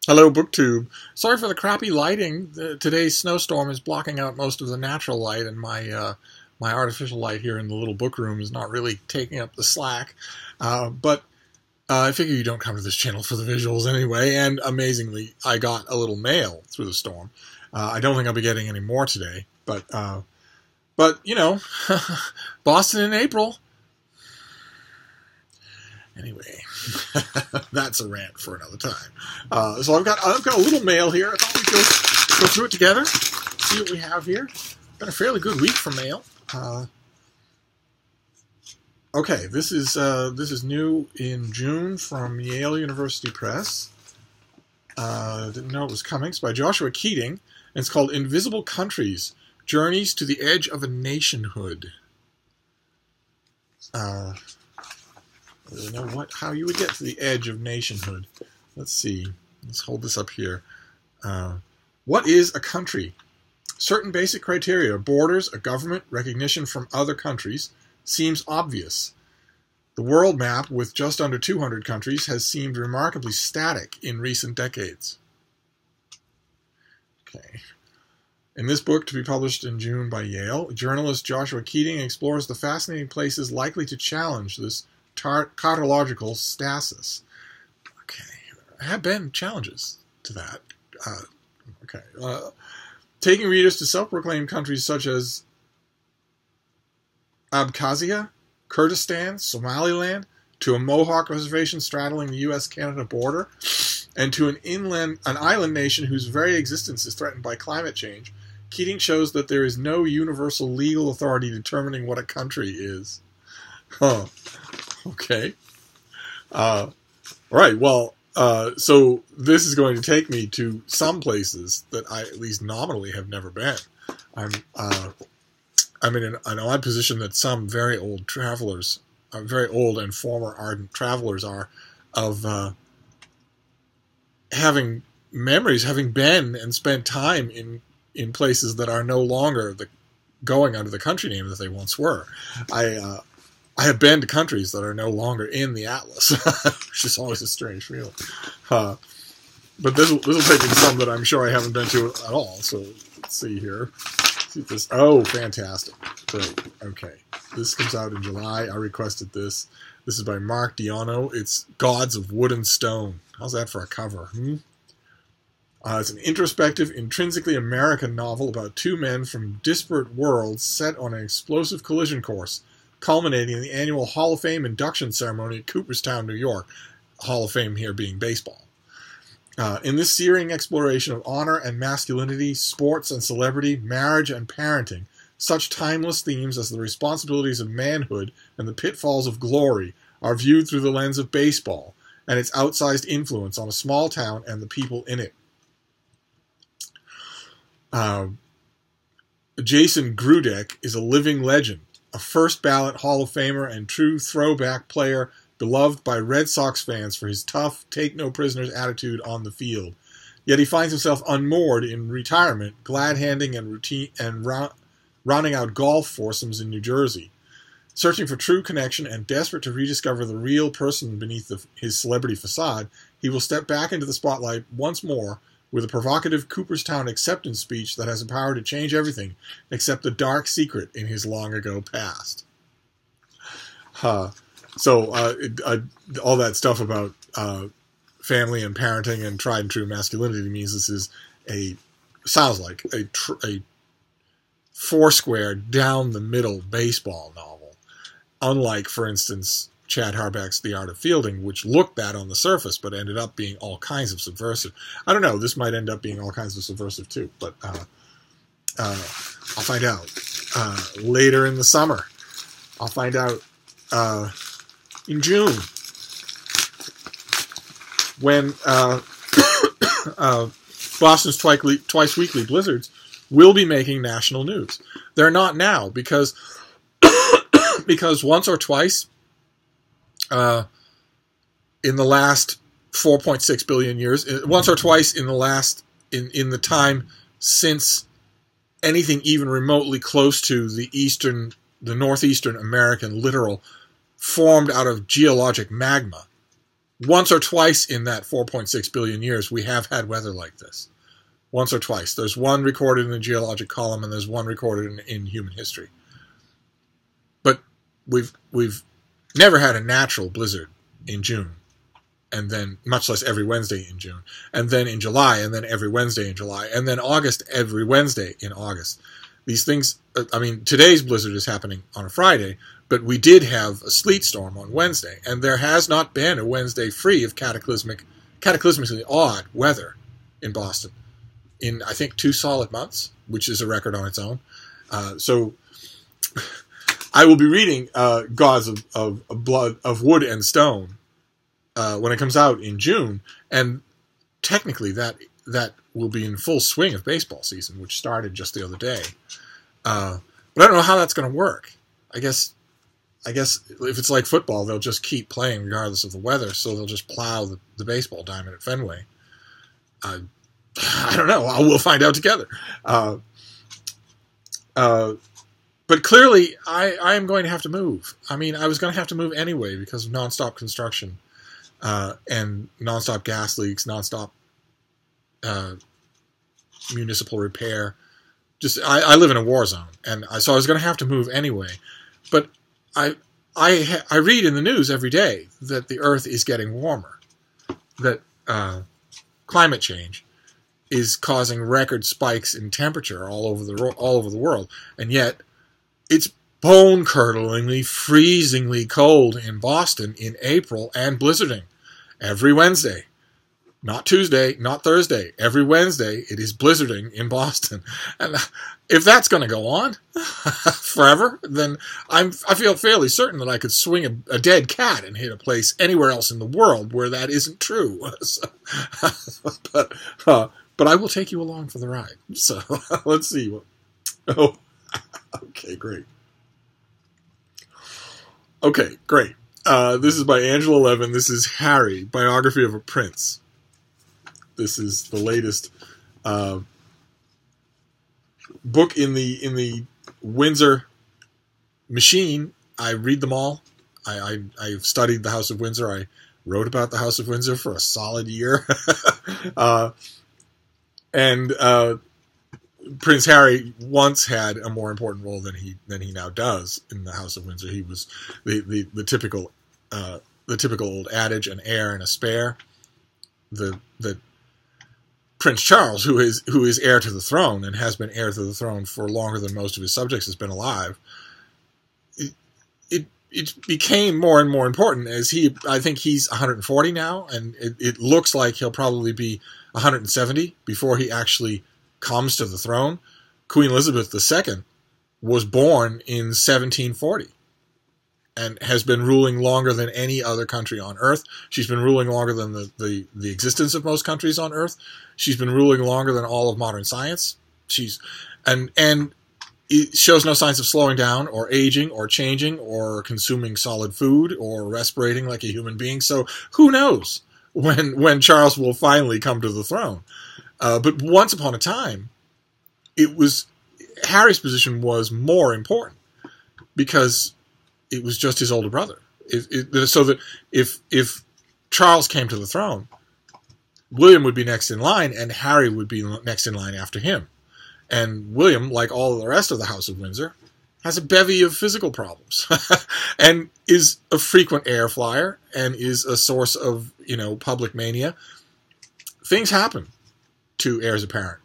Hello, BookTube. Sorry for the crappy lighting. Today's snowstorm is blocking out most of the natural light, and my artificial light here in the little book room is not really taking up the slack. But I figure you don't come to this channel for the visuals anyway, and amazingly, I got a little mail through the storm. I don't think I'll be getting any more today, but you know, Boston in April. Anyway, that's a rant for another time. So I've got a little mail here. I thought we'd go through it together, see what we have here. Been a fairly good week for mail. Okay, this is new in June from Yale University Press. Didn't know it was coming. It's by Joshua Keating, and it's called Invisible Countries: Journeys to the Edge of a Nationhood. I don't know how you would get to the edge of nationhood. Let's see. Let's hold this up here. What is a country? Certain basic criteria: borders, a government, recognition from other countries. Seems obvious. The world map, with just under 200 countries, has seemed remarkably static in recent decades. Okay. In this book, to be published in June by Yale, journalist Joshua Keating explores the fascinating places likely to challenge this cartological stasis. Okay, there have been challenges to that. Taking readers to self-proclaimed countries such as Abkhazia, Kurdistan, Somaliland, to a Mohawk reservation straddling the U.S.-Canada border, and to an island nation whose very existence is threatened by climate change, Keating shows that there is no universal legal authority determining what a country is. Huh. Okay. Right. Well, so this is going to take me to some places that I, at least nominally, have never been. I'm in an odd position that some very old travelers, very old and former ardent travelers are, of having memories, having been and spent time in places that are no longer going under the country name that they once were. I have been to countries that are no longer in the atlas, which is always a strange feeling. But this will take me to some that I'm sure I haven't been to at all. So let's see here. See this. Oh, fantastic! Great. Okay, this comes out in July. I requested this. This is by Mark Diano. It's Gods of Wood and Stone. How's that for a cover? It's an introspective, intrinsically American novel about two men from disparate worlds set on an explosive collision course, culminating in the annual Hall of Fame induction ceremony at Cooperstown, New York. Hall of Fame here being baseball. In this searing exploration of honor and masculinity, sports and celebrity, marriage and parenting, such timeless themes as the responsibilities of manhood and the pitfalls of glory are viewed through the lens of baseball and its outsized influence on a small town and the people in it. Jason Grudek is a living legend, a first-ballot Hall of Famer and true throwback player, beloved by Red Sox fans for his tough, take-no-prisoners attitude on the field. Yet he finds himself unmoored in retirement, glad-handing and rounding out golf foursomes in New Jersey. Searching for true connection and desperate to rediscover the real person beneath his celebrity facade, he will step back into the spotlight once more with a provocative Cooperstown acceptance speech that has the power to change everything except the dark secret in his long-ago past. So all that stuff about family and parenting and tried and true masculinity means this is sounds like a foursquare down the middle baseball novel. Unlike, for instance, Chad Harbeck's The Art of Fielding, which looked that on the surface, but ended up being all kinds of subversive. I don't know, this might end up being all kinds of subversive too, but I'll find out later in the summer. I'll find out in June, when Boston's twice-weekly blizzards will be making national news. They're not now, because once or twice in the last 4.6 billion years, once or twice in the time since anything even remotely close to the northeastern American littoral formed out of geologic magma, once or twice in that 4.6 billion years, we have had weather like this. Once or twice. There's one recorded in the geologic column, and there's one recorded in human history. But we've never had a natural blizzard in June, and then much less every Wednesday in June, and then in July, and then every Wednesday in July, and then August every Wednesday in August. These things, I mean, today's blizzard is happening on a Friday, but we did have a sleet storm on Wednesday, and there has not been a Wednesday free of cataclysmically odd weather in Boston in, I think, 2 solid months, which is a record on its own. So I will be reading Gods of Blood, of Wood and Stone when it comes out in June, and technically that will be in full swing of baseball season, which started just the other day. But I don't know how that's going to work. I guess if it's like football, they'll just keep playing regardless of the weather, so they'll just plow the baseball diamond at Fenway. I don't know. We'll find out together. But clearly, I am going to have to move. I mean, I was going to have to move anyway because of nonstop construction and nonstop gas leaks, nonstop municipal repair. Just I live in a war zone, and so I was going to have to move anyway. But I read in the news every day that the Earth is getting warmer, that climate change is causing record spikes in temperature all over the world, and yet it's bone-curdlingly, freezingly cold in Boston in April and blizzarding every Wednesday. Not Tuesday, not Thursday. Every Wednesday, it is blizzarding in Boston. And if that's going to go on forever, then I feel fairly certain that I could swing a dead cat and hit a place anywhere else in the world where that isn't true. But I will take you along for the ride. So let's see. Oh, okay, great. Okay, great. This is by Angela Levin. This is Harry, Biography of a Prince. This is the latest book in the Windsor machine. I read them all. I've studied the House of Windsor. I wrote about the House of Windsor for a solid year. And Prince Harry once had a more important role than he now does in the House of Windsor. He was the typical old adage, an heir and a spare. The Prince Charles, who is heir to the throne and has been heir to the throne for longer than most of his subjects has been alive, it became more and more important as I think he's 140 now, and it looks like he'll probably be 170 before he actually comes to the throne. Queen Elizabeth II was born in 1740 and has been ruling longer than any other country on earth. She's been ruling longer than the existence of most countries on earth. She's been ruling longer than all of modern science. And it shows no signs of slowing down or aging or changing or consuming solid food or respirating like a human being. So who knows when Charles will finally come to the throne. But once upon a time, Harry's position was more important because it was just his older brother. So that if Charles came to the throne, William would be next in line, and Harry would be next in line after him. And William, like all of the rest of the House of Windsor, has a bevy of physical problems and is a frequent air flyer and is a source of, public mania. Things happen to heirs apparent.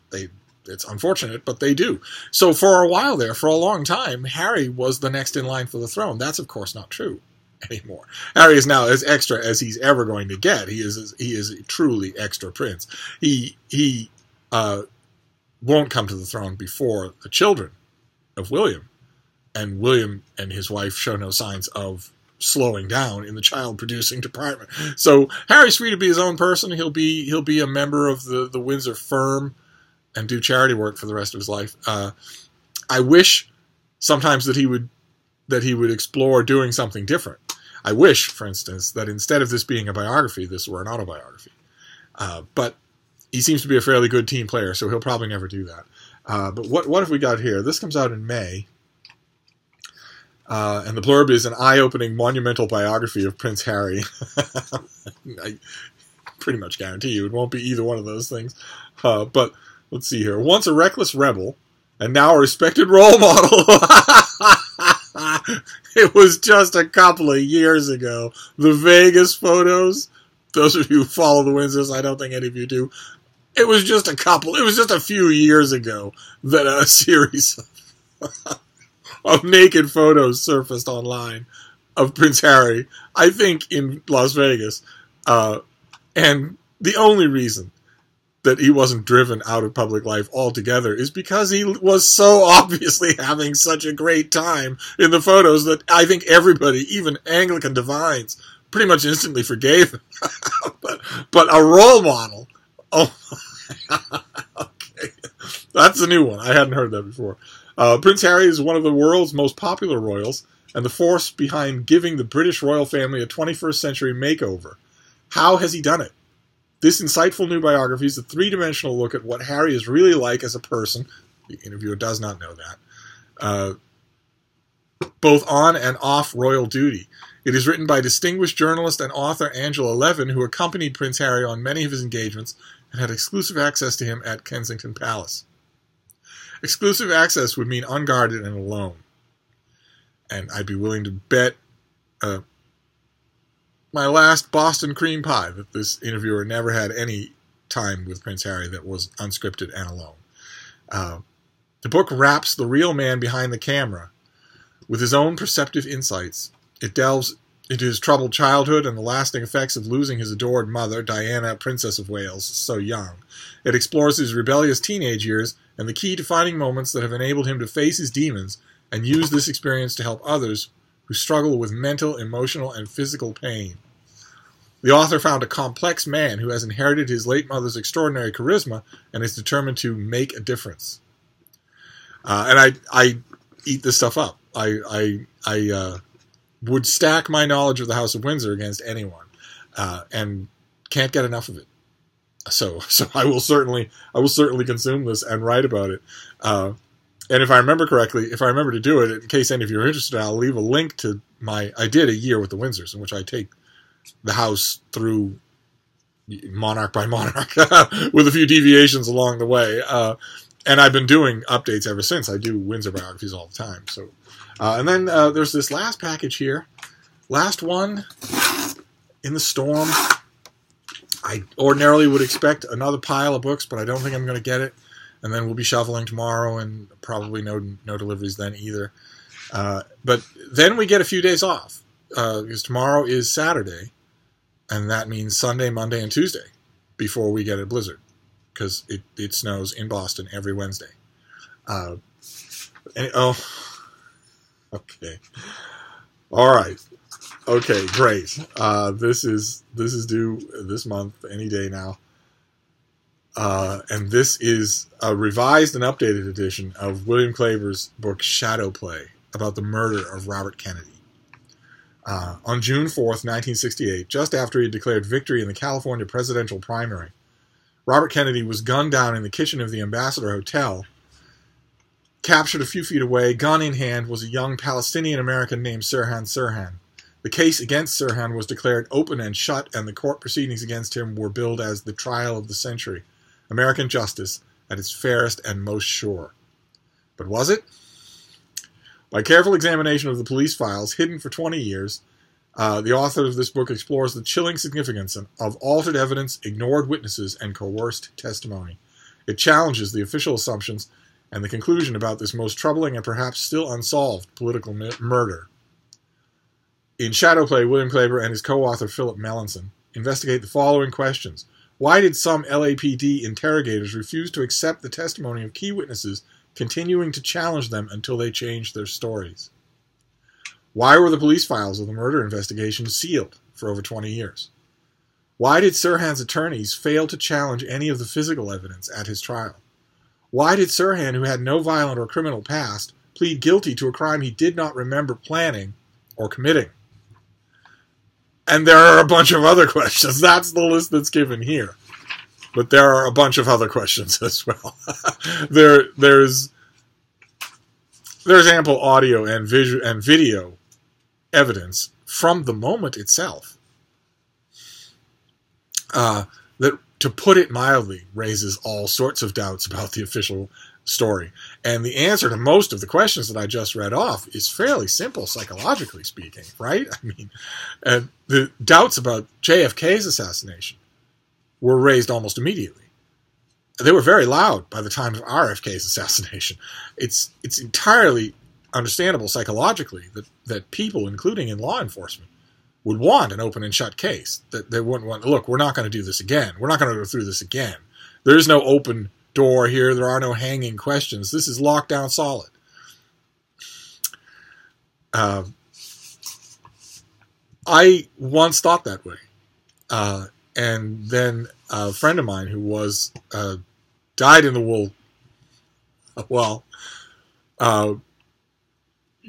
It's unfortunate, but they do. So for a while there, for a long time, Harry was the next in line for the throne. That's, of course, not true anymore. Harry is now as extra as he's ever going to get. He is a truly extra prince. He won't come to the throne before the children of William, and William and his wife show no signs of slowing down in the child-producing department. So Harry's free to be his own person. He'll be a member of the Windsor firm and do charity work for the rest of his life. I wish sometimes that he would explore doing something different. I wish, for instance, that instead of this being a biography, this were an autobiography. But he seems to be a fairly good team player, so he'll probably never do that. But what have we got here? This comes out in May. And the blurb is an eye-opening, monumental biography of Prince Harry. I pretty much guarantee you it won't be either one of those things. But let's see here. Once a reckless rebel, and now a respected role model. It was just a couple of years ago. The Vegas photos, those of you who follow the Windsors, I don't think any of you do. It was just a few years ago that a series of naked photos surfaced online of Prince Harry, I think in Las Vegas. And the only reason that he wasn't driven out of public life altogether is because he was so obviously having such a great time in the photos that I think everybody, even Anglican divines, pretty much instantly forgave him. but a role model, oh, okay, that's a new one. I hadn't heard that before. Prince Harry is one of the world's most popular royals and the force behind giving the British royal family a 21st century makeover. How has he done it? This insightful new biography is a three-dimensional look at what Harry is really like as a person. The interviewer does not know that. Both on and off royal duty. It is written by distinguished journalist and author Angela Levin, who accompanied Prince Harry on many of his engagements and had exclusive access to him at Kensington Palace. Exclusive access would mean unguarded and alone. And I'd be willing to bet my last Boston cream pie that this interviewer never had any time with Prince Harry that was unscripted and alone. The book wraps the real man behind the camera with his own perceptive insights. It delves into his troubled childhood and the lasting effects of losing his adored mother, Diana, Princess of Wales, so young. It explores his rebellious teenage years and the key defining moments that have enabled him to face his demons and use this experience to help others who struggle with mental, emotional, and physical pain. The author found a complex man who has inherited his late mother's extraordinary charisma and is determined to make a difference. And I eat this stuff up. I would stack my knowledge of the House of Windsor against anyone, and can't get enough of it. So I will certainly consume this and write about it. And if I remember correctly, if I remember to do it, in case any of you are interested, I'll leave a link to I did a year with the Windsors, in which I take the house through monarch by monarch with a few deviations along the way. And I've been doing updates ever since. I do Windsor biographies all the time. So, and then there's this last package here. Last one in the storm. I ordinarily would expect another pile of books, but I don't think I'm going to get it. And then we'll be shuffling tomorrow, and probably no deliveries then either. But then we get a few days off, because tomorrow is Saturday, and that means Sunday, Monday, and Tuesday before we get a blizzard, because it snows in Boston every Wednesday. Okay. All right. Okay, great. This is due this month, any day now. And this is a revised and updated edition of William Klaver's book Shadow Play, about the murder of Robert Kennedy. On June 4th, 1968, just after he had declared victory in the California presidential primary, Robert Kennedy was gunned down in the kitchen of the Ambassador Hotel. Captured a few feet away, gun in hand, was a young Palestinian-American named Sirhan Sirhan. The case against Sirhan was declared open and shut, and the court proceedings against him were billed as the trial of the century. American justice at its fairest and most sure. But was it? By careful examination of the police files, hidden for 20 years, the author of this book explores the chilling significance of altered evidence, ignored witnesses, and coerced testimony. It challenges the official assumptions and the conclusion about this most troubling and perhaps still unsolved political murder. In Shadow Play, William Klaver and his co-author Philip Melanson investigate the following questions. Why did some LAPD interrogators refuse to accept the testimony of key witnesses, continuing to challenge them until they changed their stories? Why were the police files of the murder investigation sealed for over 20 years? Why did Sirhan's attorneys fail to challenge any of the physical evidence at his trial? Why did Sirhan, who had no violent or criminal past, plead guilty to a crime he did not remember planning or committing? And there are a bunch of other questions. That's the list that's given here. But there are a bunch of other questions as well. There's there's ample audio and video evidence from the moment itself that, to put it mildly, raises all sorts of doubts about the official story. And the answer to most of the questions that I just read off is fairly simple, psychologically speaking, right? I mean, the doubts about JFK's assassination were raised almost immediately. They were very loud by the time of RFK's assassination. It's entirely understandable psychologically that people, including in law enforcement, would want an open and shut case. That they wouldn't want, look, we're not going to do this again. We're not going to go through this again. There is no open door here. There are no hanging questions. This is locked down solid. I once thought that way. And then a friend of mine who was died in the wool, well,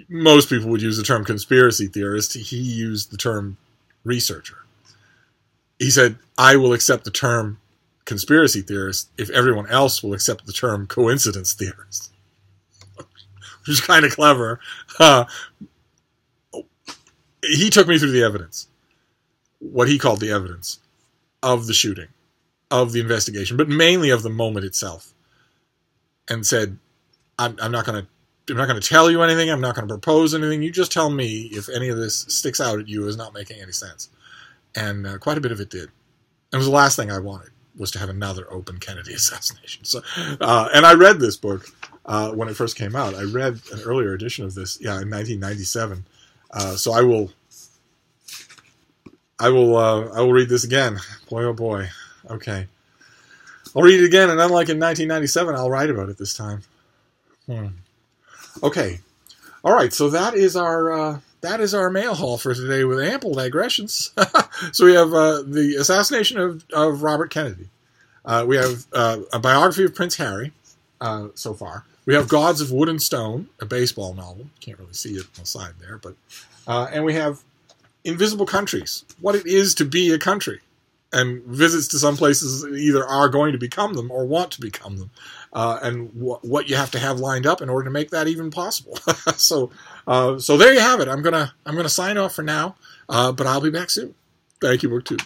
most people would use the term conspiracy theorist. He used the term researcher. He said, I will accept the term conspiracy theorist if everyone else will accept the term coincidence theorist. Which is kind of clever. He took me through the evidence, what he called the evidence of the shooting, of the investigation, but mainly of the moment itself, and said, I'm not going to tell you anything. I'm not going to propose anything. You just tell me if any of this sticks out at you as not making any sense. And quite a bit of it did. It was the last thing I wanted, was to have another open Kennedy assassination. So, and I read this book when it first came out. I read an earlier edition of this, in 1997. So I will read this again. Boy, oh boy. Okay. I'll read it again, and unlike in 1997, I'll write about it this time. Okay. All right. So that is our mail haul for today, with ample digressions. So we have the assassination of Robert Kennedy. We have a biography of Prince Harry so far. We have Gods of Wood and Stone, a baseball novel. Can't really see it on the side there, but and we have Invisible Countries, what it is to be a country, and visits to some places that either are going to become them or want to become them, and what you have to have lined up in order to make that even possible. So there you have it. I'm gonna sign off for now, but I'll be back soon. Thank you, BookTube.